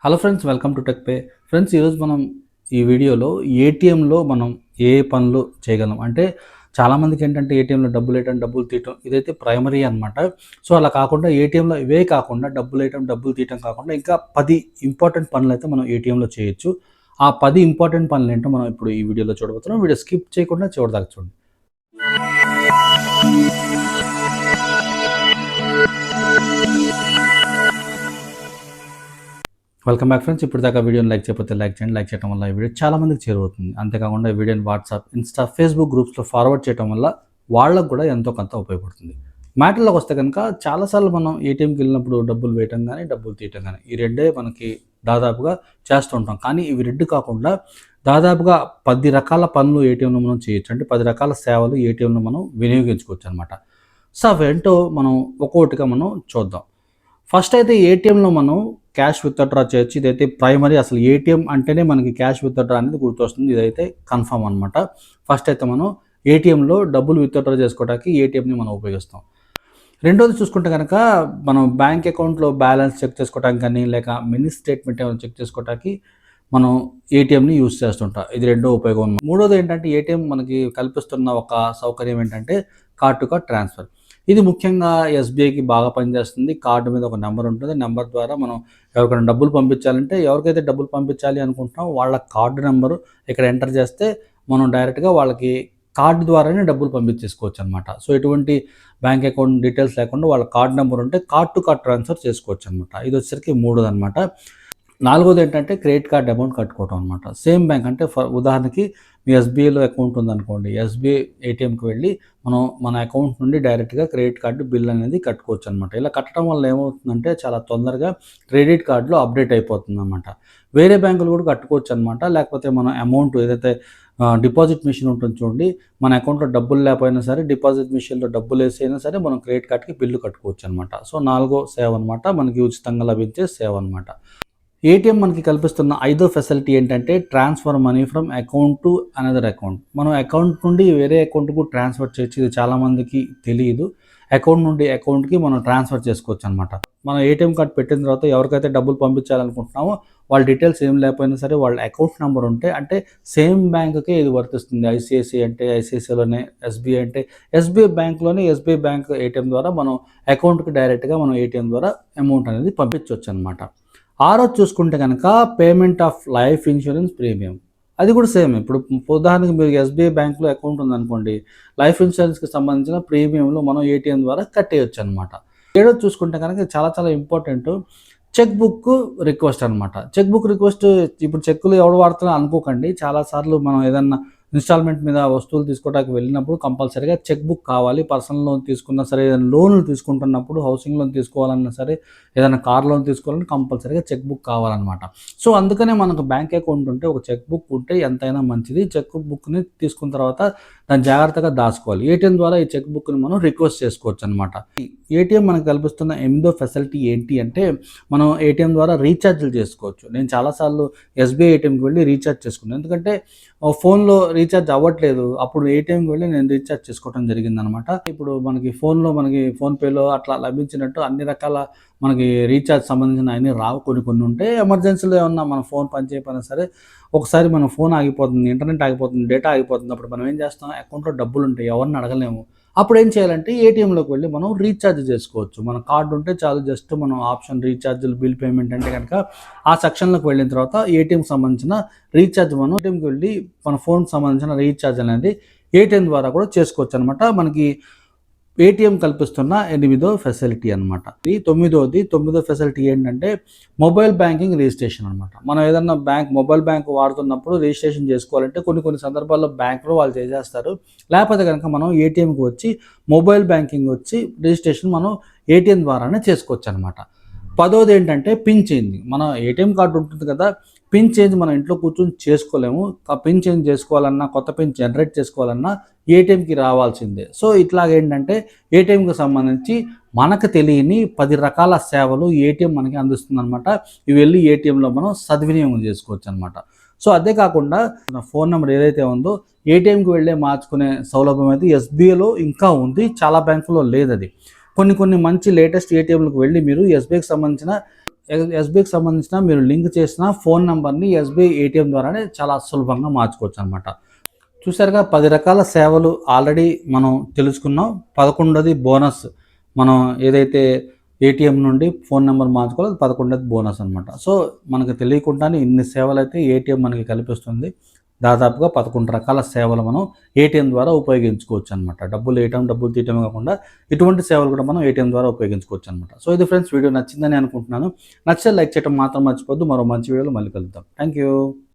Hello friends, welcome to tech pay. Friends, ఈరోజు మనం ఈ వీడియోలో ఏటీఎంలో మనం ఏ పనులు చేయగలం అంటే చాలామందికి ఏంటంటే ఏటీఎంలో డబ్బులు వేయటం, డబ్బులు తీయటం ఇదైతే ప్రైమరీ అనమాట. సో అలా కాకుండా ఏటీఎంలో ఇవే కాకుండా డబ్బులు వేయటం, డబ్బులు తీయటం కాకుండా ఇంకా 10 ఇంపార్టెంట్ పనులు అయితే మనం ఏటీఎంలో చేయొచ్చు. ఆ 10 ఇంపార్టెంట్ పనులు ఏంటో మనం ఇప్పుడు ఈ వీడియోలో చూడబోతున్నాం. వీడియో స్కిప్ చేయకుండా చివరిదాకా చూడండి. Welcome back friends. ఇప్పుడు దాకా వీడియోని లైక్ చేయకపోతే లైక్ చేయండి. లైక్ చేయడం వల్ల ఈ వీడియో చాలా మందికి చేరువవుతుంది. అంతేకాకుండా ఈ వీడియోని వాట్సాప్, ఇన్స్టా, ఫేస్బుక్ గ్రూప్స్లో ఫార్వర్డ్ చేయడం వల్ల వాళ్ళకు కూడా ఎంతో కొంత ఉపయోగపడుతుంది. మ్యాటర్లోకి వస్తే కనుక చాలాసార్లు మనం ఏటీఎంకి వెళ్ళినప్పుడు డబ్బులు వేయటం కానీ, డబ్బులు తీయటం కానీ ఈ రెండే మనకి దాదాపుగా చేస్తూ ఉంటాం. కానీ ఇవి రెండు కాకుండా దాదాపుగా 10 రకాల పనులు ఏటీఎంలో మనం చేయొచ్చు. అంటే 10 రకాల సేవలు ఏటీఎంలో మనం వినియోగించుకోవచ్చు అనమాట. సో అవేంటో మనం ఒక్కొక్కటిగా మనం చూద్దాం. ఫస్ట్ అయితే ఏటీఎంలో మనం క్యాష్ విత్డ్రా చేయొచ్చు. ఇదైతే ప్రైమరీ. అసలు ఏటీఎం అంటేనే మనకి క్యాష్ విత్డ్రా అనేది గుర్తొస్తుంది. ఇదైతే కన్ఫర్మ్ అనమాట. ఫస్ట్ అయితే మనం ఏటీఎంలో డబ్బులు విత్డ్రా చేసుకోవడానికి ఏటీఎంని మనం ఉపయోగిస్తాం. రెండోది చూసుకుంటే కనుక మనం బ్యాంక్ అకౌంట్లో బ్యాలెన్స్ చెక్ చేసుకోవడానికి కానీ, లేక మినీ స్టేట్మెంట్ ఏమైనా చెక్ చేసుకోవడానికి మనం ఏటీఎంని యూజ్ చేస్తుంటాం. ఇది రెండో ఉపయోగం. మూడోది ఏంటంటే ఏటీఎం మనకి కల్పిస్తున్న ఒక సౌకర్యం ఏంటంటే కార్డ్ టు కార్డ్ ట్రాన్స్ఫర్. ఇది ముఖ్యంగా ఎస్బీఐకి బాగా పనిచేస్తుంది. కార్డు మీద ఒక నెంబర్ ఉంటుంది. నెంబర్ ద్వారా మనం ఎవరికైనా డబ్బులు పంపించాలంటే, ఎవరికైతే డబ్బులు పంపించాలి అనుకుంటున్నామో వాళ్ళ కార్డు నెంబరు ఇక్కడ ఎంటర్ చేస్తే మనం డైరెక్ట్గా వాళ్ళకి కార్డు ద్వారానే డబ్బులు పంపించేసుకోవచ్చు అనమాట. సో ఎటువంటి బ్యాంక్ అకౌంట్ డీటెయిల్స్ లేకుండా వాళ్ళ కార్డు నెంబర్ ఉంటే కార్డ్ టు కార్డ్ ట్రాన్స్ఫర్ చేసుకోవచ్చు అనమాట. ఇది వచ్చేసరికి మూడోది అనమాట. నాలుగోది ఏంటంటే క్రెడిట్ కార్డ్ అమౌంట్ కట్టుకోవడం అనమాట. సేమ్ బ్యాంక్ అంటే ఉదాహరణకి మీ ఎస్బీఐలో అకౌంట్ ఉందనుకోండి, ఎస్బీఐ ఏటీఎంకి వెళ్ళి మనం మన అకౌంట్ నుండి డైరెక్ట్గా క్రెడిట్ కార్డు బిల్ అనేది కట్టుకోవచ్చు అనమాట. ఇలా కట్టడం వల్ల ఏమవుతుందంటే చాలా తొందరగా క్రెడిట్ కార్డులో అప్డేట్ అయిపోతుంది అనమాట. వేరే బ్యాంకులు కూడా కట్టుకోవచ్చు అనమాట. లేకపోతే మన అమౌంట్ ఏదైతే డిపాజిట్ మిషన్ ఉంటుంది చూడండి, మన అకౌంట్లో డబ్బులు లేకపోయినా సరే డిపాజిట్ మిషన్లో డబ్బులు వేసైనా సరే మనం క్రెడిట్ కార్డ్కి బిల్లు కట్టుకోవచ్చు అనమాట. సో నాలుగో సేవ అనమాట, మనకి ఉచితంగా లభించే సేవ అనమాట. ఏటీఎం మనకి కల్పిస్తున్న ఐదో ఫెసిలిటీ ఏంటంటే transfer money from account to another account. మనం అకౌంట్ నుండి వేరే అకౌంట్కు ట్రాన్స్ఫర్ చేయొచ్చు. ఇది చాలామందికి తెలియదు. అకౌంట్ నుండి అకౌంట్కి మనం ట్రాన్స్ఫర్ చేసుకోవచ్చు అనమాట. మనం ఏటీఎం కార్డ్ పెట్టిన తర్వాత ఎవరికైతే డబ్బులు పంపించాలనుకుంటున్నామో వాళ్ళ డీటెయిల్స్ ఏం లేకపోయినా సరే వాళ్ళ అకౌంట్ నెంబర్ ఉంటే, అంటే సేమ్ బ్యాంకుకే ఇది వర్తిస్తుంది. ఐసిఐసిఐ అంటే ఐసిఐసిఐలోనే, ఎస్బీఐ అంటే ఎస్బీఐ బ్యాంక్లోనే ఎస్బీఐ బ్యాంక్ ఏటీఎం ద్వారా మనం అకౌంట్కి డైరెక్ట్గా మనం ఏటీఎం ద్వారా అమౌంట్ అనేది పంపించవచ్చు అనమాట. ఆరోజు చూసుకుంటే కనుక payment of life insurance premium. అది కూడా సేమ్. ఇప్పుడు ఉదాహరణకి మీరు ఎస్బీఐ బ్యాంక్లో అకౌంట్ ఉందనుకోండి, లైఫ్ ఇన్సూరెన్స్కి సంబంధించిన ప్రీమియంలు మనం ఏటీఎం ద్వారా కట్టేయచ్చు అనమాట. ఏడోది చూసుకుంటే కనుక చాలా చాలా ఇంపార్టెంట్, చెక్ బుక్ రిక్వెస్ట్ అనమాట. చెక్ బుక్ రిక్వెస్ట్ ఇప్పుడు చెక్కులు ఎవడు వాడుతున్నా అనుకోకండి. చాలాసార్లు మనం ఏదన్నా ఇన్స్టాల్మెంట్ మీద వస్తువులు తీసుకోవడానికి వెళ్ళినప్పుడు కంపల్సరీగా చెక్ బుక్ కావాలి. పర్సనల్ లోన్ తీసుకున్నా సరే, ఏదైనా లోన్లు తీసుకుంటున్నప్పుడు, హౌసింగ్ లోన్ తీసుకోవాలన్నా సరే, ఏదైనా కార్ లోన్ తీసుకోవాలన్నా కంపల్సరీగా చెక్ బుక్ కావాలన్నమాట. సో అందుకనే మనకు బ్యాంక్ అకౌంట్ ఉంటే, ఒక చెక్ బుక్ ఉంటే ఎంతైనా మంచిది. చెక్ బుక్ని తీసుకున్న తర్వాత దాన్ని జాగ్రత్తగా దాచుకోవాలి. ఏటీఎం ద్వారా ఈ చెక్ బుక్ని మనం రిక్వెస్ట్ చేసుకోవచ్చు అనమాట. ఏటీఎం మనకు కల్పిస్తున్న 8వ ఫెసిలిటీ ఏంటి అంటే మనం ఏటీఎం ద్వారా రీఛార్జ్లు చేసుకోవచ్చు. నేను చాలాసార్లు ఎస్బీఐ ఏటీఎంకి వెళ్ళి రీఛార్జ్ చేసుకున్నాను. ఎందుకంటే ఫోన్లో రీఛార్జ్ అవ్వట్లేదు. అప్పుడు ఏటీఎంకి వెళ్ళి నేను రీఛార్జ్ చేసుకోవడం జరిగిందనమాట. ఇప్పుడు మనకి ఫోన్లో, మనకి ఫోన్పేలో అట్లా లభించినట్టు అన్ని రకాల మనకి రీఛార్జ్ సంబంధించిన అన్నీ రావు. కొన్ని ఉంటాయి. ఎమర్జెన్సీలో ఏమన్నా మన ఫోన్ పని చేయకపోయినా సరే, ఒకసారి మన ఫోన్ ఆగిపోతుంది, ఇంటర్నెట్ ఆగిపోతుంది, డేటా ఆగిపోతుంది. అప్పుడు మనం ఏం చేస్తాం, అకౌంట్లో డబ్బులు ఉంటాయి, ఎవరిని అడగలేము. అప్పుడు ఏం చేయాలంటే ఏటీఎంలోకి వెళ్ళి మనం రీఛార్జ్ చేసుకోవచ్చు. మన కార్డు ఉంటే చాలు, జస్ట్ మనం ఆప్షన్ రీఛార్జ్లు, బిల్ పేమెంట్ అంటే కనుక ఆ సెక్షన్లోకి వెళ్ళిన తర్వాత ఏటీఎంకి సంబంధించిన రీఛార్జ్ మనం ఏటీఎంకి వెళ్ళి మన ఫోన్కి సంబంధించిన రీఛార్జ్ అనేది ఏటీఎం ద్వారా కూడా చేసుకోవచ్చు అనమాట. మనకి ఏటీఎం కల్పిస్తున్న 8వ ఫెసిలిటీ అనమాట. ఈ 9వ ఫెసిలిటీ ఏంటంటే మొబైల్ బ్యాంకింగ్ రిజిస్ట్రేషన్ అనమాట. మనం ఏదన్నా మొబైల్ బ్యాంక్ వాడుతున్నప్పుడు రిజిస్ట్రేషన్ చేసుకోవాలంటే కొన్ని సందర్భాల్లో బ్యాంకులో వాళ్ళు చేసేస్తారు. లేకపోతే కనుక మనం ఏటీఎంకి వచ్చి మొబైల్ బ్యాంకింగ్ వచ్చి రిజిస్ట్రేషన్ మనం ఏటీఎం ద్వారానే చేసుకోవచ్చు అనమాట. 10వది ఏంటంటే పిన్ చేంజింగ్. మన ఏటీఎం కార్డు ఉంటుంది కదా, పిన్ చేంజ్ మనం ఇంట్లో కూర్చొని చేసుకోలేము. ఆ పిన్ చేంజ్ చేసుకోవాలన్నా, కొత్త పిన్ జనరేట్ చేసుకోవాలన్నా ఏటీఎంకి రావాల్సిందే. సో ఇట్లాగేంటంటే ఏటీఎంకి సంబంధించి మనకు తెలియని 10 రకాల సేవలు ఏటీఎం మనకి అందిస్తుంది అనమాట. ఇవి వెళ్ళి ఏటీఎంలో మనం సద్వినియోగం చేసుకోవచ్చు అనమాట. సో అదే కాకుండా నా ఫోన్ నెంబర్ ఏదైతే ఉందో ఏటీఎంకి వెళ్ళే మార్చుకునే సౌలభ్యం అయితే ఎస్బీఐలో ఇంకా ఉంది. చాలా బ్యాంకులో లేదు అది. కొన్ని మంచి లేటెస్ట్ ఏటీఎంలకు వెళ్ళి మీరు ఎస్బీఐకి సంబంధించిన ఎస్బీఐకి సంబంధించిన మీరు లింక్ చేసిన ఫోన్ నెంబర్ని ఎస్బీఐ ఏటీఎం ద్వారానే చాలా సులభంగా మార్చుకోవచ్చు అనమాట. చూసారుగా 10 రకాల సేవలు ఆల్రెడీ మనం తెలుసుకున్నాం. 11ది బోనస్. మనం ఏదైతే ఏటీఎం నుండి ఫోన్ నెంబర్ మార్చుకోవాలో అది 11ది బోనస్ అనమాట. సో మనకు తెలియకుండానే ఇన్ని సేవలైతే ఏటీఎం మనకి కల్పిస్తుంది. దాదాపుగా 11 రకాల సేవలు మనం ఏటీఎం ద్వారా ఉపయోగించుకోవచ్చు అనమాట. డబ్బులు వేయటం, డబ్బులు తీయటమే కాకుండా ఇటువంటి సేవలు కూడా మనం ఏటీఎం ద్వారా ఉపయోగించుకోవచ్చు అనమాట. సో ఇది ఫ్రెండ్స్, వీడియో నచ్చిందని అనుకుంటున్నాను. నచ్చితే లైక్ చేయడం మాత్రం మర్చిపోద్దు. మరో మంచి వీడియోలో మళ్ళీ కలుద్దాం. Thank you.